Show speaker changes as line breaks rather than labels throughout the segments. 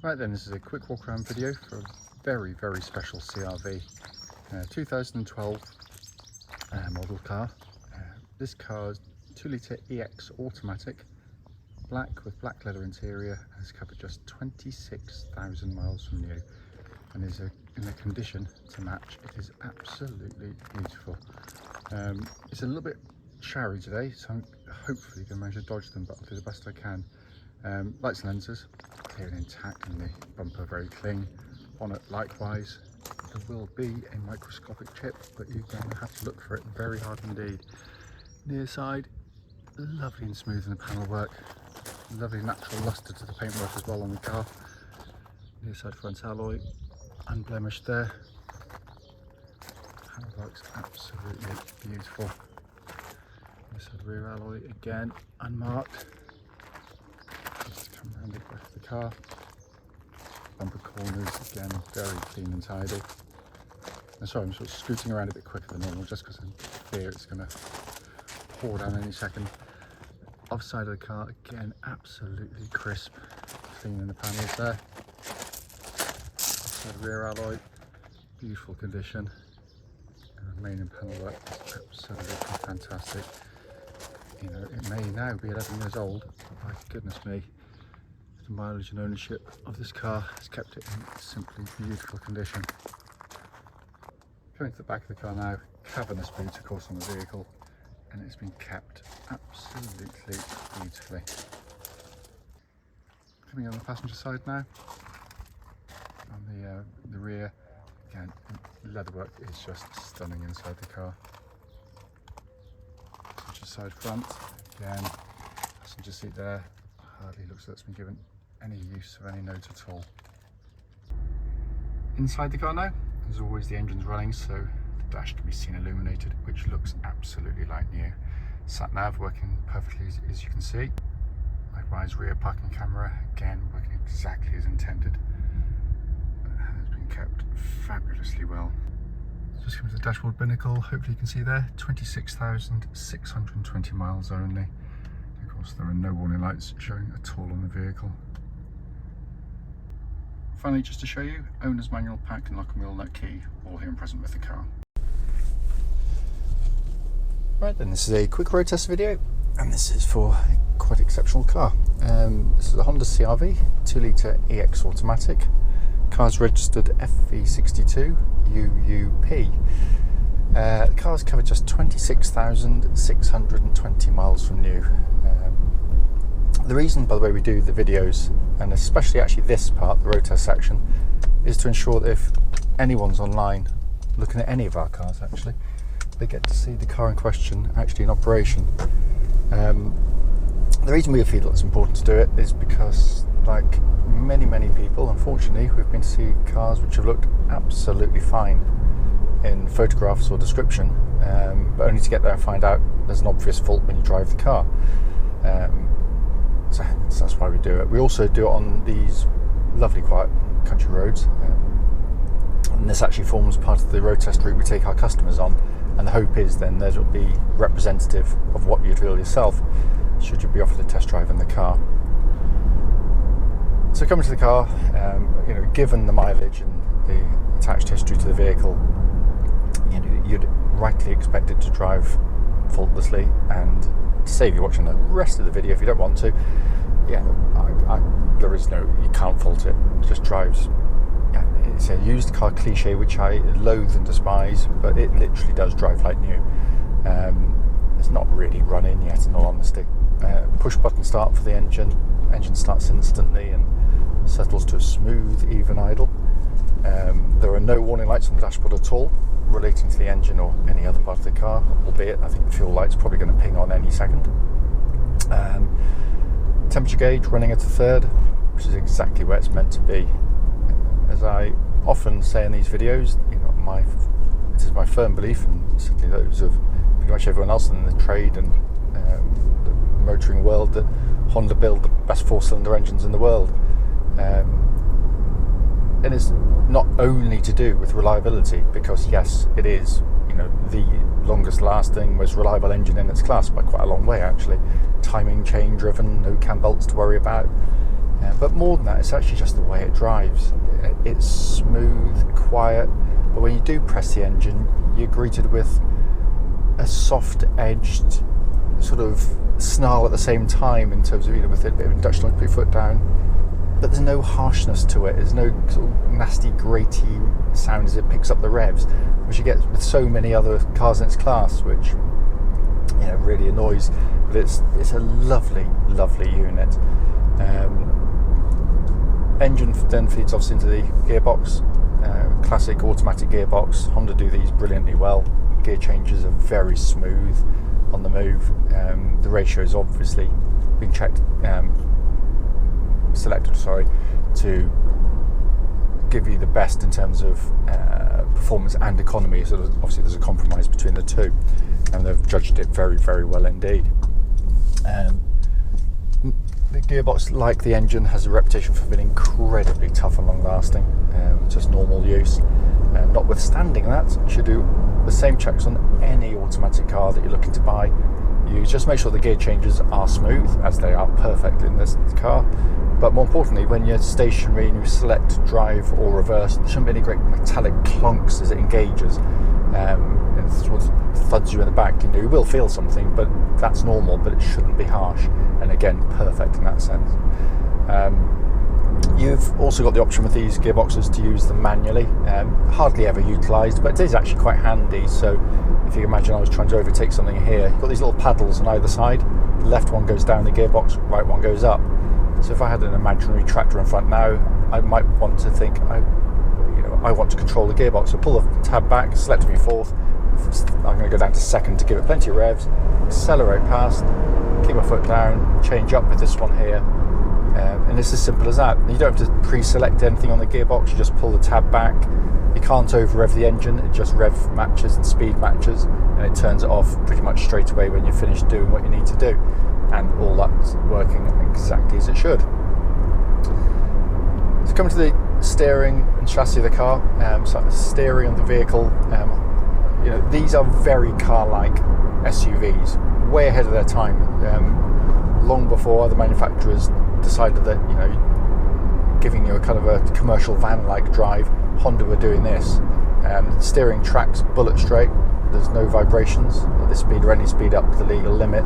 Right then, this is a quick walk around video for a very special CRV 2012 model car. This car is 2-litre EX automatic, black with black leather interior, and has covered just 26,000 miles from new and is in a condition to match. It is absolutely beautiful. It's a little bit showery today, so I'm hopefully going to manage to dodge them, but I'll do the best I can. Lights and lenses clear and intact, and the bumper very clean. Bonnet likewise. There will be a microscopic chip, but you're going to have to look for it very hard indeed. Near side, lovely and smooth in the panel work. Lovely natural lustre to the paintwork as well on the car. Near side front alloy, unblemished there. Panel work's absolutely beautiful. Near side rear alloy again, unmarked. Just come around the back of the car. Bumper corners again, very clean and tidy. And sorry, I'm sort of scooting around a bit quicker than normal just because I fear it's going to pour down any second. Offside of the car again, absolutely crisp, clean in the panels there. Offside rear alloy, beautiful condition. And the remaining panel work is absolutely fantastic. You know, it may now be 11 years old, but my goodness me, the mileage and ownership of this car has kept it in simply beautiful condition. Coming to the back of the car now, cavernous boot of course on the vehicle, and it's been kept absolutely beautifully. Coming on the passenger side now, on the rear, again, leatherwork is just stunning inside the car. Passenger side front, again, passenger seat there, hardly looks like it's been given any use of any note at all. Inside the car now, as always the engine's running, so the dash can be seen illuminated, which looks absolutely like new. Sat nav working perfectly as you can see. Likewise rear parking camera, again working exactly as intended. It has been kept fabulously well. Just coming to the dashboard binnacle, hopefully you can see there, 26,620 miles only. Of course there are no warning lights showing at all on the vehicle. Finally, just to show you, owner's manual pack and lock and wheel nut key, all here and present with the car. Right then, this is a quick road test video, and this is for a quite exceptional car. This is a Honda CR-V, 2-litre EX automatic. Car's registered FV62UUP. The car's covered just 26,620 miles from new. The reason, by the way, we do the videos, and especially actually this part, the road test section, is to ensure that if anyone's online looking at any of our cars actually, they get to see the car in question actually in operation. The reason we feel it's important to do it is because, like many people, unfortunately, we've been to see cars which have looked absolutely fine in photographs or description, but only to get there and find out there's an obvious fault when you drive the car. So that's why we do it. We also do it on these lovely quiet country roads, and this actually forms part of the road test route we take our customers on, and the hope is then that it'll be representative of what you'd feel yourself should you be offered a test drive in the car. So coming to the car, you know, given the mileage and the attached history to the vehicle, you know, you'd rightly expect it to drive faultlessly. And to save you watching the rest of the video if you don't want to, yeah, there is no, you can't fault it. It just drives. Yeah, it's a used car cliche which I loathe and despise, but it literally does drive like new. It's not really running yet, in all honesty. Push button start for the engine starts instantly and settles to a smooth, even idle. There are no warning lights on the dashboard at all relating to the engine or any other part of the car, albeit I think the fuel light's probably going to ping on any second. Temperature gauge running at a third, which is exactly where it's meant to be. As I often say in these videos, you know, it is my firm belief, and certainly those of pretty much everyone else in the trade and the motoring world, that Honda build the best 4-cylinder engines in the world. And it's not only to do with reliability, because yes, it is, you know, the longest lasting, most reliable engine in its class by quite a long way actually. Timing chain driven, no cam belts to worry about. But more than that, it's actually just the way it drives. It's smooth, quiet, but when you do press the engine, you're greeted with a soft-edged sort of snarl at the same time, in terms of, with a bit of induction, like put your foot down. But there's no harshness to it. There's no sort of nasty, grating sound as it picks up the revs, which you get with so many other cars in its class, which really annoys. But it's a lovely, lovely unit. Engine then feeds off into the gearbox, classic automatic gearbox. Honda do these brilliantly well. Gear changes are very smooth on the move. The ratio has obviously been selected to give you the best in terms of performance and economy. So obviously there's a compromise between the two, and they've judged it very, very well indeed. The gearbox, like the engine, has a reputation for being incredibly tough and long lasting, just normal use. Notwithstanding that, you should do the same checks on any automatic car that you're looking to buy. You just make sure the gear changes are smooth, as they are perfect in this car. But more importantly, when you're stationary and you select drive or reverse, there shouldn't be any great metallic clunks as it engages, and sort of thuds you in the back. You will feel something, but that's normal, but it shouldn't be harsh. And again, perfect in that sense. You've also got the option with these gearboxes to use them manually. Hardly ever utilised, but it is actually quite handy. So if you imagine I was trying to overtake something here, you've got these little paddles on either side. The left one goes down the gearbox, right one goes up. So if I had an imaginary tractor in front now, I might want to think, I want to control the gearbox. So pull the tab back, select me fourth. I'm going to go down to second to give it plenty of revs, accelerate past, keep my foot down, change up with this one here. And it's as simple as that. You don't have to pre-select anything on the gearbox, you just pull the tab back. You can't over-rev the engine, it just rev matches and speed matches, and it turns it off pretty much straight away when you're finished doing what you need to do. And all that's working exactly as it should. So coming to the steering and chassis of the car, so the steering of the vehicle, these are very car-like SUVs, way ahead of their time. Long before other manufacturers decided that, giving you a kind of a commercial van-like drive, Honda were doing this. Steering tracks bullet straight. There's no vibrations at this speed or any speed up to the legal limit.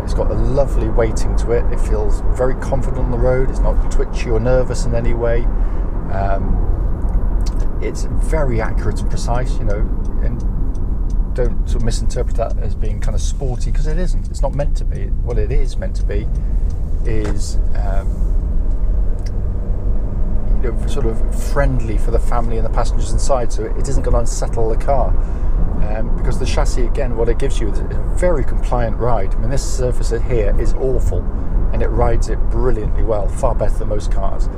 It's got a lovely weighting to it. It feels very confident on the road. It's not twitchy or nervous in any way. It's very accurate and precise, and don't sort of misinterpret that as being kind of sporty, because it isn't. It's not meant to be. What it is meant to be is sort of friendly for the family and the passengers inside, so it isn't going to unsettle the car. Because the chassis, again, what it gives you is a very compliant ride. I mean, this surface here is awful, and it rides it brilliantly well, far better than most cars.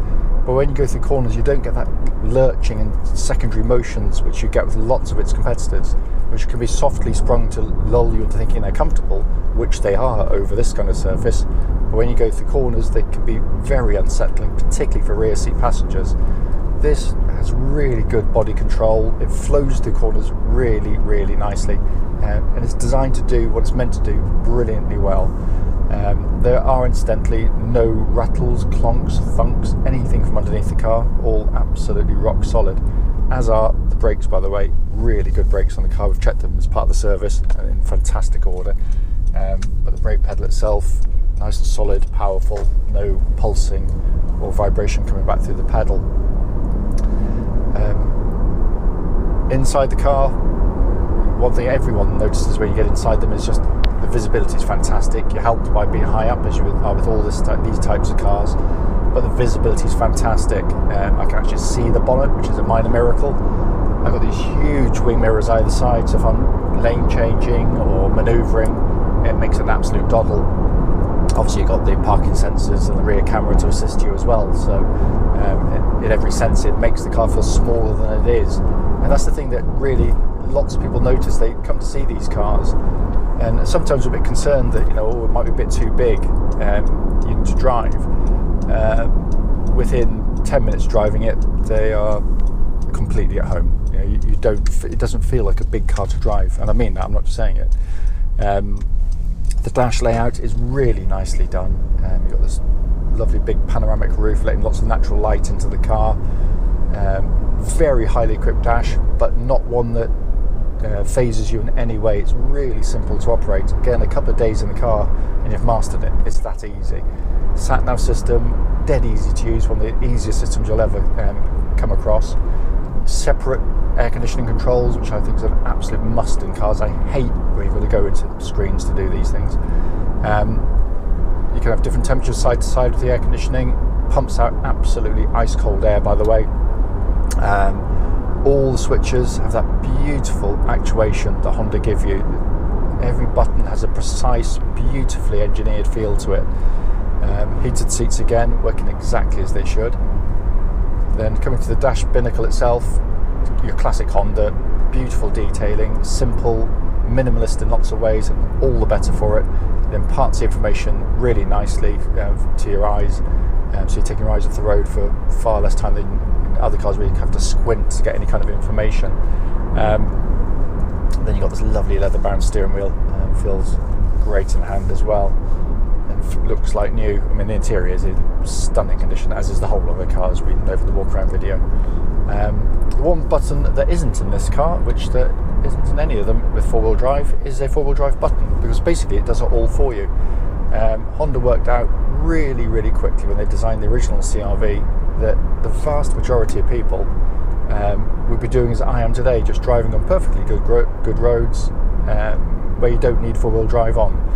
But when you go through corners, you don't get that lurching and secondary motions which you get with lots of its competitors, which can be softly sprung to lull you into thinking they're comfortable, which they are over this kind of surface. But when you go through corners, they can be very unsettling, particularly for rear seat passengers. This has really good body control. It flows through corners really, really nicely, and it's designed to do what it's meant to do brilliantly well. There are incidentally no rattles, clonks, thunks, anything from underneath the car, all absolutely rock solid, as are the brakes, by the way. Really good brakes on the car. We've checked them as part of the service in fantastic order. But the brake pedal itself, nice and solid, powerful, no pulsing or vibration coming back through the pedal. Inside the car, one thing everyone notices when you get inside them is just the visibility is fantastic. You're helped by being high up, as you are with all these types of cars, but the visibility is fantastic. I can actually see the bonnet, which is a minor miracle. I've got these huge wing mirrors either side, so if I'm lane changing or manoeuvring, it makes an absolute doddle. Obviously you've got the parking sensors and the rear camera to assist you as well, so in every sense it makes the car feel smaller than it is. And that's the thing that really lots of people notice. They come to see these cars and sometimes are a bit concerned that, it might be a bit too big to drive. Within 10 minutes driving it, they are completely at home. It doesn't feel like a big car to drive, and I mean that, I'm not just saying it. The dash layout is really nicely done. You've got this lovely big panoramic roof, letting lots of natural light into the car. Very highly equipped dash, but not one that phases you in any way. It's really simple to operate. Again, a couple of days in the car and you've mastered it. It's that easy. Sat nav system, dead easy to use, one of the easiest systems you'll ever come across. Separate air conditioning controls, which I think is an absolute must in cars. I hate when you've got to go into screens to do these things. You can have different temperatures side to side with the air conditioning. Pumps out absolutely ice cold air, by the way. All the switches have that beautiful actuation that Honda give you. Every button has a precise, beautifully engineered feel to it. Heated seats again, working exactly as they should. Then coming to the dash binnacle itself, your classic Honda, beautiful detailing, simple, minimalist in lots of ways, and all the better for it. It imparts the information really nicely to your eyes, so you're taking your eyes off the road for far less time than in other cars where you have to squint to get any kind of information. Then you've got this lovely leather-bound steering wheel, feels great in the hand as well. Looks like new. I mean, the interior is in stunning condition, as is the whole of the car, as we know from the walk around video. One button that isn't in this car, which there isn't in any of them with four-wheel drive, is a four-wheel drive button, because basically it does it all for you. Honda worked out really, really quickly when they designed the original CR-V that the vast majority of people would be doing as I am today, just driving on perfectly good roads where you don't need four-wheel drive on.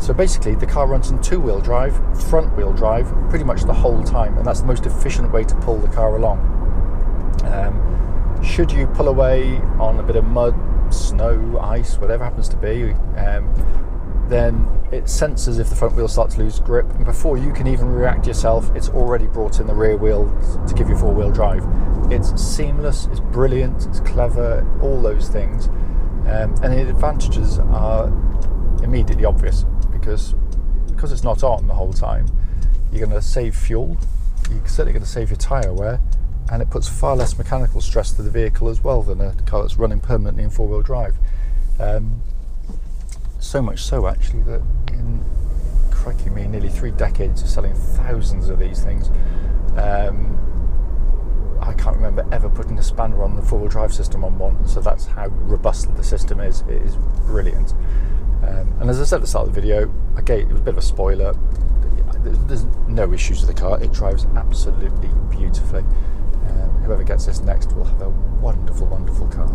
So basically the car runs in two-wheel drive, front-wheel drive, pretty much the whole time, and that's the most efficient way to pull the car along. Should you pull away on a bit of mud, snow, ice, whatever happens to be, then it senses if the front wheel starts to lose grip, and before you can even react yourself, it's already brought in the rear wheel to give you four-wheel drive. It's seamless, it's brilliant, it's clever, all those things, and the advantages are immediately obvious, because it's not on the whole time. You're going to save fuel, you're certainly going to save your tyre wear, and it puts far less mechanical stress to the vehicle as well than a car that's running permanently in four-wheel drive. So much so actually that in, crikey me, nearly 3 decades of selling thousands of these things, I can't remember ever putting a spanner on the four-wheel drive system on one, so that's how robust the system is. It is brilliant. And as I said at the start of the video, okay, it was a bit of a spoiler, there's no issues with the car. It drives absolutely beautifully. Whoever gets this next will have a wonderful, wonderful car.